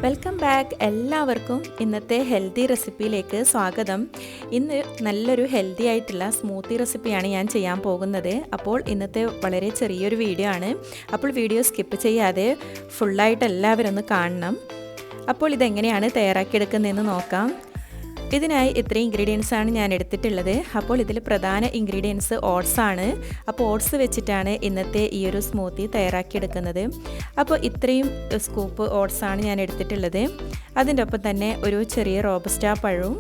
Welcome back. എല്ലാവർക്കും ഇന്നത്തെ healthy റെസിപ്പിയിലേക്ക് സ്വാഗതം. ഇന്ന് നല്ലൊരു ഹെൽത്തി ആയിട്ടുള്ള സ്മൂത്തി റെസിപ്പിയാണ് ഞാൻ ചെയ്യാൻ പോകുന്നത്. അപ്പോൾ ഇന്നത്തെ വളരെ ചെറിയൊരു വീഡിയോ ആണ്. അപ്പോൾ വീഡിയോ സ്കിപ്പ് ചെയ്യാതെ ഫുള്ളായിട്ട് എല്ലാവരും ഒന്ന് കാണണം. അപ്പോൾ ഇതെങ്ങനെയാണ് തയ്യാറാക്കിയെടുക്കുന്നതെന്ന് നോക്കാം. ഇതിനായി ഇത്രയും ഇൻഗ്രീഡിയൻസ് ആണ് ഞാൻ എടുത്തിട്ടുള്ളത്. അപ്പോൾ ഇതിൽ പ്രധാന ഇൻഗ്രീഡിയൻസ് ഓട്സ് ആണ്. അപ്പോൾ ഓട്സ് വെച്ചിട്ടാണ് ഇന്നത്തെ ഈ ഒരു സ്മൂത്തി തയ്യാറാക്കിയെടുക്കുന്നത്. അപ്പോൾ ഇത്രയും സ്കൂപ്പ് ഓട്സ് ആണ് ഞാൻ എടുത്തിട്ടുള്ളത്. അതിൻ്റെ ഒപ്പം തന്നെ ഒരു ചെറിയ റോബസ്റ്റാ പഴവും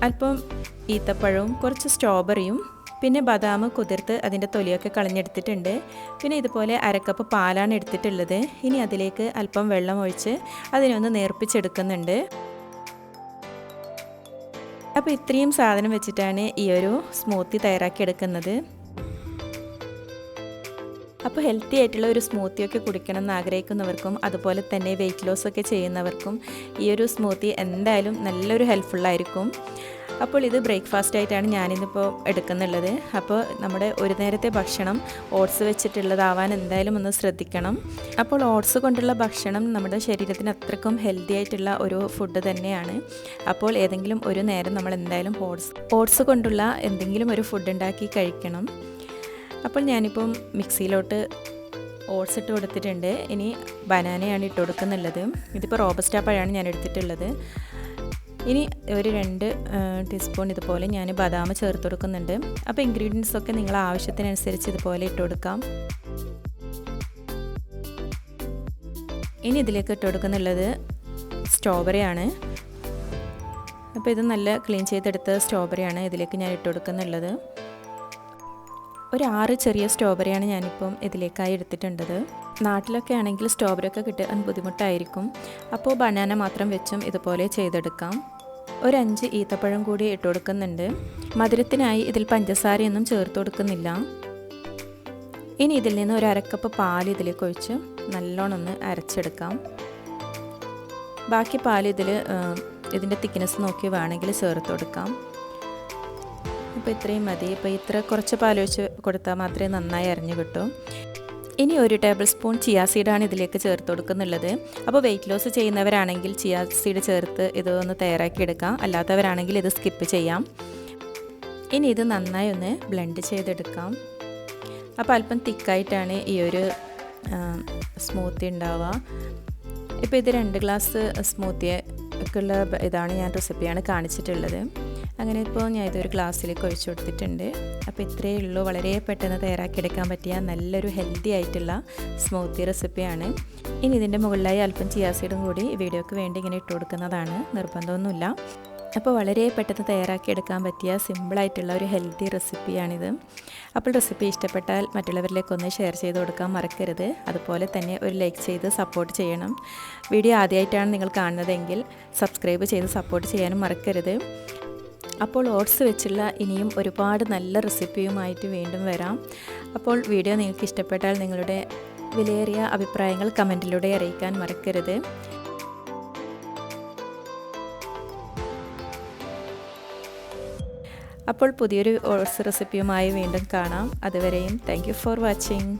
അല്പം ഈത്തപ്പഴവും കുറച്ച് സ്ട്രോബെറിയും പിന്നെ ബദാം കുതിർത്ത് അതിൻ്റെ തൊലിയൊക്കെ കളഞ്ഞെടുത്തിട്ടുണ്ട്. പിന്നെ ഇതുപോലെ അരക്കപ്പ് പാലാണ് എടുത്തിട്ടുള്ളത്. ഇനി അതിലേക്ക് അല്പം വെള്ളം ഒഴിച്ച് അതിനൊന്ന് നേർപ്പിച്ചെടുക്കുന്നുണ്ട്. അപ്പോൾ ഇത്രയും സാധനം വെച്ചിട്ടാണ് ഈ ഒരു സ്മൂത്തി തയ്യാറാക്കിയെടുക്കുന്നത്. അപ്പോൾ ഹെൽത്തി ആയിട്ടുള്ള ഒരു സ്മൂത്തിയൊക്കെ കുടിക്കണം എന്ന് ആഗ്രഹിക്കുന്നവർക്കും അതുപോലെ തന്നെ വെയിറ്റ് ലോസ് ഒക്കെ ചെയ്യുന്നവർക്കും ഈ ഒരു സ്മൂത്തി എന്തായാലും നല്ലൊരു ഹെൽപ്ഫുള്ളായിരിക്കും. അപ്പോൾ ഇത് ബ്രേക്ക്ഫാസ്റ്റ് ആയിട്ടാണ് ഞാനിന്നിപ്പോൾ എടുക്കുന്നുള്ളത്. അപ്പോൾ നമ്മുടെ ഒരു നേരത്തെ ഭക്ഷണം ഓട്സ് വെച്ചിട്ടുള്ളതാവാൻ എന്തായാലും ഒന്ന് ശ്രദ്ധിക്കണം. അപ്പോൾ ഓട്സ് കൊണ്ടുള്ള ഭക്ഷണം നമ്മുടെ ശരീരത്തിന് അത്രക്കും ഹെൽത്തി ആയിട്ടുള്ള ഒരു ഫുഡ് തന്നെയാണ്. അപ്പോൾ ഏതെങ്കിലും ഒരു നേരം നമ്മൾ എന്തായാലും ഓട്സ് കൊണ്ടുള്ള എന്തെങ്കിലും ഒരു ഫുഡ് ഉണ്ടാക്കി കഴിക്കണം. അപ്പോൾ ഞാനിപ്പം മിക്സിയിലോട്ട് ഓട്സ് ഇട്ട് കൊടുത്തിട്ടുണ്ട്. ഇനി ബനാനയാണ് ഇട്ട് കൊടുക്കുന്നുള്ളത്. ഇതിപ്പോൾ റോബസ്റ്റാ പഴമാണ് ഞാൻ എടുത്തിട്ടുള്ളത്. ഇനി ഒരു 2 ടീസ്പൂൺ ഇതുപോലെ ഞാൻ ബദാം ചേർത്ത് കൊടുക്കുന്നുണ്ട്. അപ്പോൾ ഇൻഗ്രീഡിയൻസ് ഒക്കെ നിങ്ങൾ ആവശ്യത്തിനനുസരിച്ച് ഇതുപോലെ ഇട്ട് കൊടുക്കാം. ഇനി ഇതിലേക്ക് ഇട്ട് കൊടുക്കുന്നുള്ളത് സ്ട്രോബെറിയാണ്. അപ്പോൾ ഇത് നല്ല ക്ലീൻ ചെയ്തെടുത്ത സ്ട്രോബെറിയാണ് ഇതിലേക്ക് ഞാൻ ഇട്ട് കൊടുക്കുന്നുള്ളത്. ഒരു 6 ചെറിയ സ്ട്രോബെറിയാണ് ഞാനിപ്പം ഇതിലേക്കായി എടുത്തിട്ടുള്ളത്. നാട്ടിലൊക്കെ ആണെങ്കിൽ സ്ട്രോബെറി ഒക്കെ കിട്ടാൻ ബുദ്ധിമുട്ടായിരിക്കും. അപ്പോൾ ബനാന മാത്രം വെച്ചും ഇതുപോലെ ചെയ്തെടുക്കാം. ഒരു 5 ഈത്തപ്പഴം കൂടി ഇട്ട് കൊടുക്കുന്നുണ്ട്. മധുരത്തിനായി ഇതിൽ പഞ്ചസാരയൊന്നും ചേർത്ത് കൊടുക്കുന്നില്ല. ഇനി ഇതിൽ നിന്ന് ഒരു അരക്കപ്പ് പാൽ ഇതിലേക്ക് ഒഴിച്ച് നല്ലോണം ഒന്ന് അരച്ചെടുക്കാം. ബാക്കി പാൽ ഇതിൻ്റെ തിക്നെസ് നോക്കി വേണമെങ്കിൽ ചേർത്ത് കൊടുക്കാം. അപ്പോൾ ഇത്രയും മതി. ഇപ്പോൾ ഇത്ര കുറച്ച് പാലൊഴിച്ച് കൊടുത്താൽ മാത്രമേ നന്നായി അരിഞ്ഞു കിട്ടും. ഇനി ഒരു ടേബിൾ സ്പൂൺ ചിയാ സീഡാണ് ഇതിലേക്ക് ചേർത്ത് കൊടുക്കുന്നുള്ളത്. അപ്പോൾ വെയിറ്റ് ലോസ് ചെയ്യുന്നവരാണെങ്കിൽ ചിയാ സീഡ് ചേർത്ത് ഇതൊന്ന് തയ്യാറാക്കിയെടുക്കാം. അല്ലാത്തവരാണെങ്കിൽ ഇത് സ്കിപ്പ് ചെയ്യാം. ഇനി ഇത് നന്നായി ഒന്ന് ബ്ലെൻഡ് ചെയ്തെടുക്കാം. അപ്പോൾ അല്പം തിക്കായിട്ടാണ് ഈ ഒരു സ്മൂത്തി ഉണ്ടാവുക. ഇപ്പോൾ ഇത് 2 ഗ്ലാസ് സ്മൂത്തിക്കുള്ള ഇതാണ് റെസിപ്പിയാണ് കാണിച്ചിട്ടുള്ളത്. അങ്ങനെ ഇപ്പോൾ ഞാൻ ഇതൊരു ഗ്ലാസ്സിലേക്ക് ഒഴിച്ചു കൊടുത്തിട്ടുണ്ട്. അപ്പോൾ ഇത്രയേ ഉള്ളൂ. വളരെ പെട്ടെന്ന് തയ്യാറാക്കിയെടുക്കാൻ പറ്റിയ നല്ലൊരു ഹെൽത്തി ആയിട്ടുള്ള സ്മൂത്തി റെസിപ്പിയാണ്. ഇനി ഇതിൻ്റെ മുകളിലായി അല്പം ചിയാ സീഡും കൂടി വീഡിയോക്ക് വേണ്ടി ഇങ്ങനെ ഇട്ട് കൊടുക്കുന്നതാണ്, നിർബന്ധമൊന്നുമില്ല. അപ്പോൾ വളരെ പെട്ടെന്ന് തയ്യാറാക്കിയെടുക്കാൻ പറ്റിയ സിമ്പിളായിട്ടുള്ള ഒരു ഹെൽത്തി റെസിപ്പിയാണിത്. അപ്പോൾ റെസിപ്പി ഇഷ്ടപ്പെട്ടാൽ മറ്റുള്ളവരിലേക്കൊന്ന് ഷെയർ ചെയ്ത് കൊടുക്കാൻ മറക്കരുത്. അതുപോലെ തന്നെ ഒരു ലൈക്ക് ചെയ്ത് സപ്പോർട്ട് ചെയ്യണം. വീഡിയോ ആദ്യമായിട്ടാണ് നിങ്ങൾ കാണുന്നതെങ്കിൽ സബ്സ്ക്രൈബ് ചെയ്ത് സപ്പോർട്ട് ചെയ്യാനും മറക്കരുത്. അപ്പോൾ ഓട്സ് വെച്ചുള്ള ഇനിയും ഒരുപാട് നല്ല റെസിപ്പിയുമായിട്ട് വീണ്ടും വരാം. അപ്പോൾ വീഡിയോ നിങ്ങൾക്ക് ഇഷ്ടപ്പെട്ടാൽ നിങ്ങളുടെ വിലയേറിയ അഭിപ്രായങ്ങൾ കമൻറ്റിലൂടെ അറിയിക്കാൻ മറക്കരുത്. അപ്പോൾ പുതിയൊരു ഓട്സ് റെസിപ്പിയുമായി വീണ്ടും കാണാം. അതുവരെയും താങ്ക് യു ഫോർ വാച്ചിങ്.